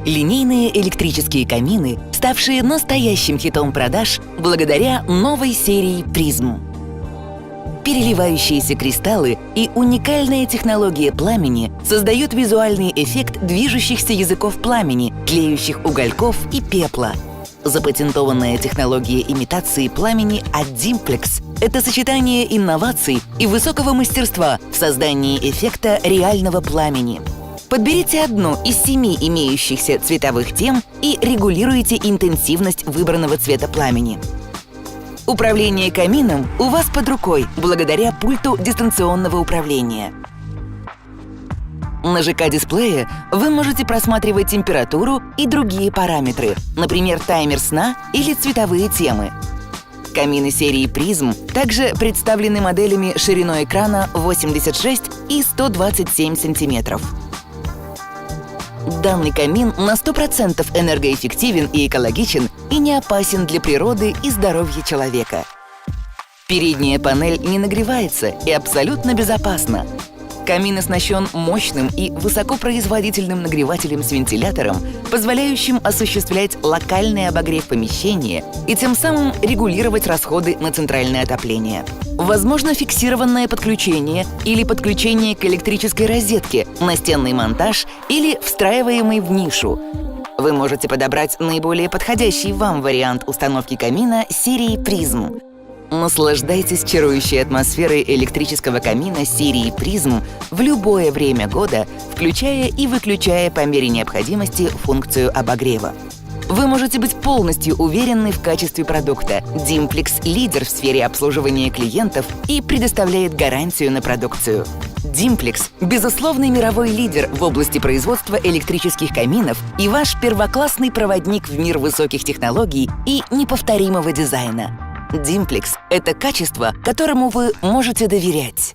Линейные электрические камины, ставшие настоящим хитом продаж благодаря новой серии «Призм». Переливающиеся кристаллы и уникальная технология пламени создают визуальный эффект движущихся языков пламени, тлеющих угольков и пепла. Запатентованная технология имитации пламени от Dimplex — это сочетание инноваций и высокого мастерства в создании эффекта реального пламени. Подберите одну из 7 имеющихся цветовых тем и регулируйте интенсивность выбранного цвета пламени. Управление камином у вас под рукой благодаря пульту дистанционного управления. На ЖК-дисплее вы можете просматривать температуру и другие параметры, например, таймер сна или цветовые темы. Камины серии «Призм» также представлены моделями шириной экрана 86 и 127 см. Данный камин на 100% энергоэффективен и экологичен и не опасен для природы и здоровья человека. Передняя панель не нагревается и абсолютно безопасна. Камин оснащен мощным и высокопроизводительным нагревателем с вентилятором, позволяющим осуществлять локальный обогрев помещения и тем самым регулировать расходы на центральное отопление. Возможно фиксированное подключение или подключение к электрической розетке, настенный монтаж или встраиваемый в нишу. Вы можете подобрать наиболее подходящий вам вариант установки камина серии «Призм». Наслаждайтесь чарующей атмосферой электрического камина серии «Призм» в любое время года, включая и выключая по мере необходимости функцию обогрева. Вы можете быть полностью уверены в качестве продукта. Dimplex — лидер в сфере обслуживания клиентов и предоставляет гарантию на продукцию. Dimplex — безусловный мировой лидер в области производства электрических каминов и ваш первоклассный проводник в мир высоких технологий и неповторимого дизайна. Dimplex — это качество, которому вы можете доверять.